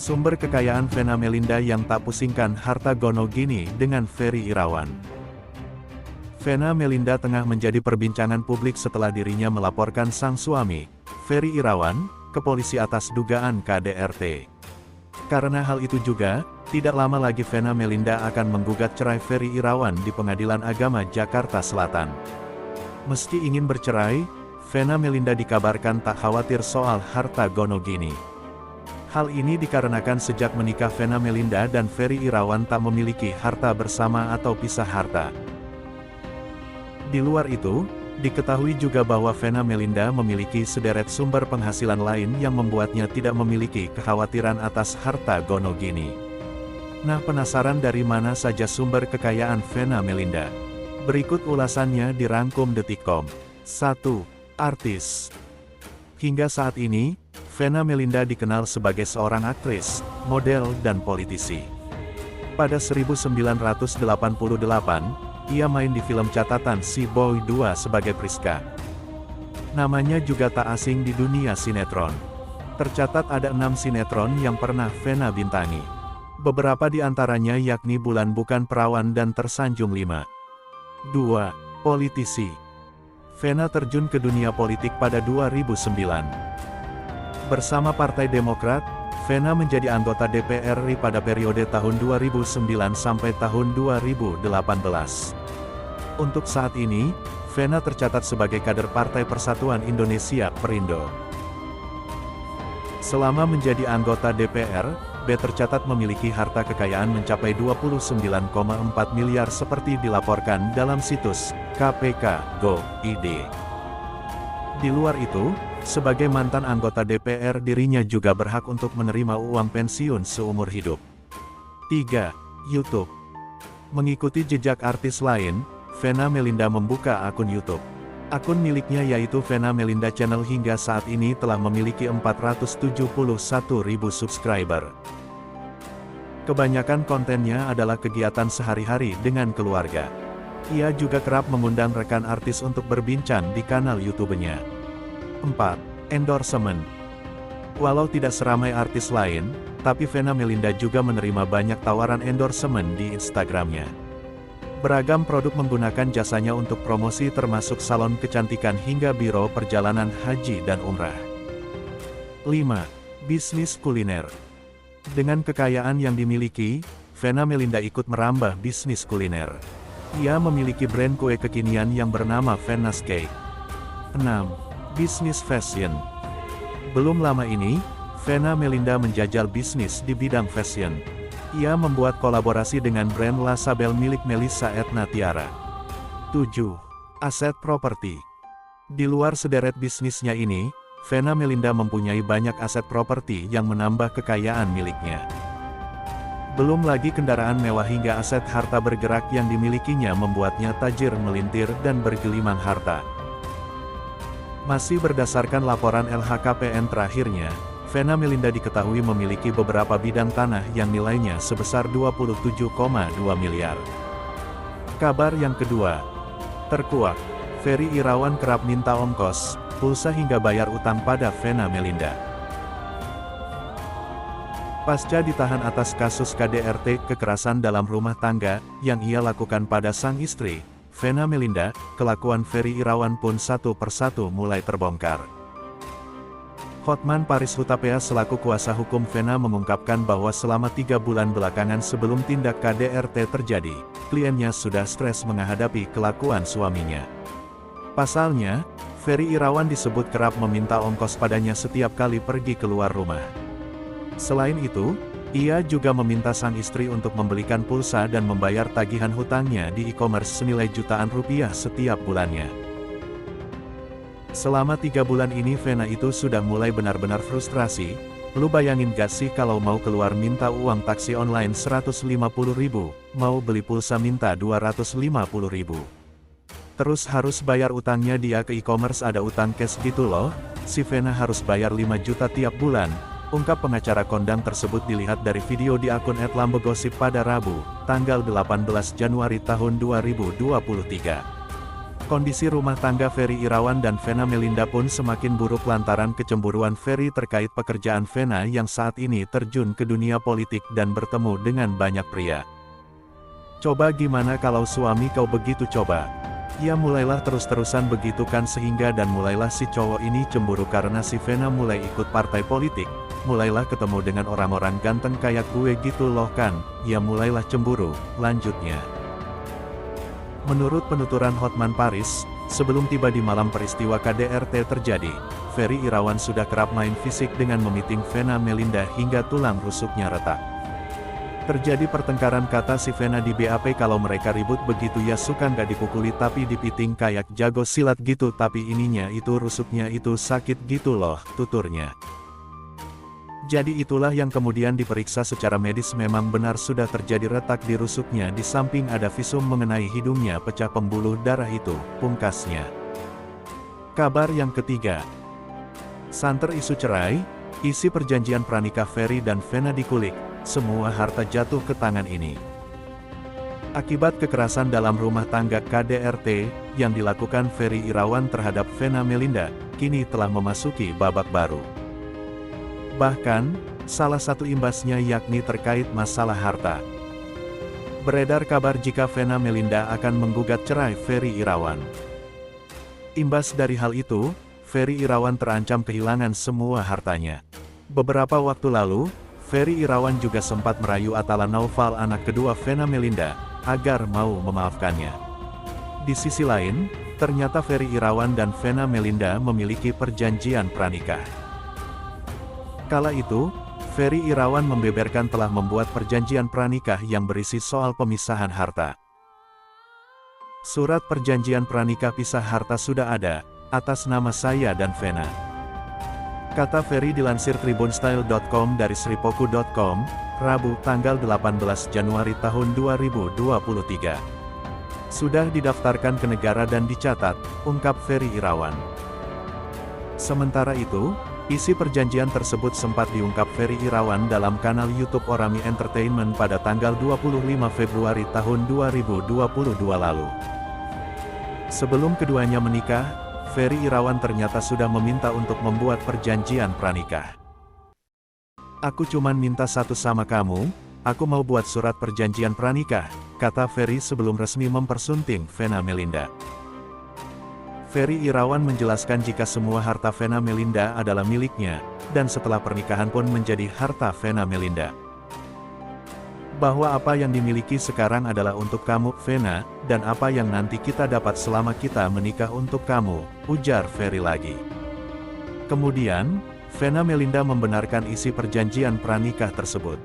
Sumber kekayaan Vena Melinda yang tak pusingkan harta gono gini dengan Ferry Irawan. Vena Melinda tengah menjadi perbincangan publik setelah dirinya melaporkan sang suami, Ferry Irawan, ke polisi atas dugaan KDRT. Karena hal itu juga, tidak lama lagi Vena Melinda akan menggugat cerai Ferry Irawan di Pengadilan Agama Jakarta Selatan. Meski ingin bercerai, Vena Melinda dikabarkan tak khawatir soal harta gono gini. Hal ini dikarenakan sejak menikah Vena Melinda dan Ferry Irawan tak memiliki harta bersama atau pisah harta. Di luar itu, diketahui juga bahwa Vena Melinda memiliki sederet sumber penghasilan lain yang membuatnya tidak memiliki kekhawatiran atas harta gono gini. Nah, penasaran dari mana saja sumber kekayaan Vena Melinda? Berikut ulasannya dirangkum Detikcom. 1. Artis. Hingga saat ini, Vena Melinda dikenal sebagai seorang aktris, model dan politisi. Pada 1988, ia main di film catatan Si Boy 2 sebagai Priska. Namanya juga tak asing di dunia sinetron. Tercatat ada 6 sinetron yang pernah Vena bintangi. Beberapa di antaranya yakni Bulan Bukan Perawan dan Tersanjung 5. 2. Politisi. Vena terjun ke dunia politik pada 2009. Bersama Partai Demokrat, Vena menjadi anggota DPR RI pada periode tahun 2009 sampai tahun 2018. Untuk saat ini, Vena tercatat sebagai kader Partai Persatuan Indonesia (Perindo). Selama menjadi anggota DPR, B tercatat memiliki harta kekayaan mencapai 29,4 miliar seperti dilaporkan dalam situs kpk.go.id. Di luar itu, sebagai mantan anggota DPR dirinya juga berhak untuk menerima uang pensiun seumur hidup. 3. YouTube. Mengikuti jejak artis lain, Vena Melinda membuka akun YouTube. Akun miliknya yaitu Vena Melinda Channel hingga saat ini telah memiliki 471.000 subscriber. Kebanyakan kontennya adalah kegiatan sehari-hari dengan keluarga. Ia juga kerap mengundang rekan artis untuk berbincang di kanal YouTube-nya. 4. Endorsement. Walau tidak seramai artis lain, tapi Vena Melinda juga menerima banyak tawaran endorsement di Instagramnya. Beragam produk menggunakan jasanya untuk promosi termasuk salon kecantikan hingga biro perjalanan haji dan umrah. 5. Bisnis kuliner. Dengan kekayaan yang dimiliki, Vena Melinda ikut merambah bisnis kuliner. Ia memiliki brand kue kekinian yang bernama Vena's Cake. 6. Bisnis fashion. Belum lama ini, Vena Melinda menjajal bisnis di bidang fashion. Ia membuat kolaborasi dengan brand La Sabelle milik Melissa Etna Tiara. 7. Aset properti. Di luar sederet bisnisnya ini, Vena Melinda mempunyai banyak aset properti yang menambah kekayaan miliknya. Belum lagi kendaraan mewah hingga aset harta bergerak yang dimilikinya membuatnya tajir melintir dan bergelimang harta. Masih berdasarkan laporan LHKPN terakhirnya, Vena Melinda diketahui memiliki beberapa bidang tanah yang nilainya sebesar 27,2 miliar. Kabar yang kedua. Terkuak, Ferry Irawan kerap minta ongkos, pulsa hingga bayar utang pada Vena Melinda. Pasca ditahan atas kasus KDRT kekerasan dalam rumah tangga yang ia lakukan pada sang istri, Vena Melinda, kelakuan Ferry Irawan pun satu persatu mulai terbongkar. Hotman Paris Hutapea selaku kuasa hukum Vena mengungkapkan bahwa selama 3 bulan belakangan sebelum tindak KDRT terjadi, kliennya sudah stres menghadapi kelakuan suaminya. Pasalnya, Ferry Irawan disebut kerap meminta ongkos padanya setiap kali pergi keluar rumah. Selain itu, ia juga meminta sang istri untuk membelikan pulsa dan membayar tagihan hutangnya di e-commerce senilai jutaan rupiah setiap bulannya. Selama 3 bulan ini Vena itu sudah mulai benar-benar frustrasi. Lu bayangin gak sih kalau mau keluar minta uang taksi online 150.000, mau beli pulsa minta 250.000. Terus harus bayar utangnya dia ke e-commerce ada utang cash gitu loh, si Vena harus bayar 5 juta tiap bulan. Ungkap pengacara kondang tersebut dilihat dari video di akun @lambegosip pada Rabu, tanggal 18 Januari tahun 2023. Kondisi rumah tangga Ferry Irawan dan Vena Melinda pun semakin buruk lantaran kecemburuan Ferry terkait pekerjaan Vena yang saat ini terjun ke dunia politik dan bertemu dengan banyak pria. Coba gimana kalau suami kau begitu coba? Ya mulailah terus-terusan begitu kan sehingga dan mulailah si cowok ini cemburu karena si Vena mulai ikut partai politik, mulailah ketemu dengan orang-orang ganteng kayak gue gitu loh kan, ya mulailah cemburu, lanjutnya. Menurut penuturan Hotman Paris, sebelum tiba di malam peristiwa KDRT terjadi, Ferry Irawan sudah kerap main fisik dengan memiting Vena Melinda hingga tulang rusuknya retak. Terjadi pertengkaran kata si Vena di BAP kalau mereka ribut begitu ya suka nggak dipukuli tapi dipiting kayak jago silat gitu tapi ininya itu rusuknya itu sakit gitu loh, tuturnya. Jadi itulah yang kemudian diperiksa secara medis memang benar sudah terjadi retak di rusuknya di samping ada visum mengenai hidungnya pecah pembuluh darah itu, pungkasnya. Kabar yang ketiga. Santer isu cerai, isi perjanjian pranikah Ferry dan Vena dikulik, semua harta jatuh ke tangan ini. Akibat kekerasan dalam rumah tangga KDRT, yang dilakukan Ferry Irawan terhadap Vena Melinda, kini telah memasuki babak baru. Bahkan, salah satu imbasnya yakni terkait masalah harta. Beredar kabar jika Vena Melinda akan menggugat cerai Ferry Irawan. Imbas dari hal itu, Ferry Irawan terancam kehilangan semua hartanya. Beberapa waktu lalu, Ferry Irawan juga sempat merayu Atala Naufal anak kedua Vena Melinda, agar mau memaafkannya. Di sisi lain, ternyata Ferry Irawan dan Vena Melinda memiliki perjanjian pranikah. Kala itu, Ferry Irawan membeberkan telah membuat perjanjian pranikah yang berisi soal pemisahan harta. Surat perjanjian pranikah pisah harta sudah ada, atas nama saya dan Vena. Kata Ferry dilansir tribunstyle.com dari sripoku.com, Rabu tanggal 18 Januari tahun 2023. Sudah didaftarkan ke negara dan dicatat, ungkap Ferry Irawan. Sementara itu, isi perjanjian tersebut sempat diungkap Ferry Irawan dalam kanal YouTube Orami Entertainment pada tanggal 25 Februari tahun 2022 lalu. Sebelum keduanya menikah, Ferry Irawan ternyata sudah meminta untuk membuat perjanjian pranikah. Aku cuman minta satu sama kamu, aku mau buat surat perjanjian pranikah, kata Ferry sebelum resmi mempersunting Vena Melinda. Ferry Irawan menjelaskan jika semua harta Vena Melinda adalah miliknya, dan setelah pernikahan pun menjadi harta Vena Melinda. Bahwa apa yang dimiliki sekarang adalah untuk kamu, Vena, dan apa yang nanti kita dapat selama kita menikah untuk kamu, ujar Ferry lagi. Kemudian, Vena Melinda membenarkan isi perjanjian pranikah tersebut.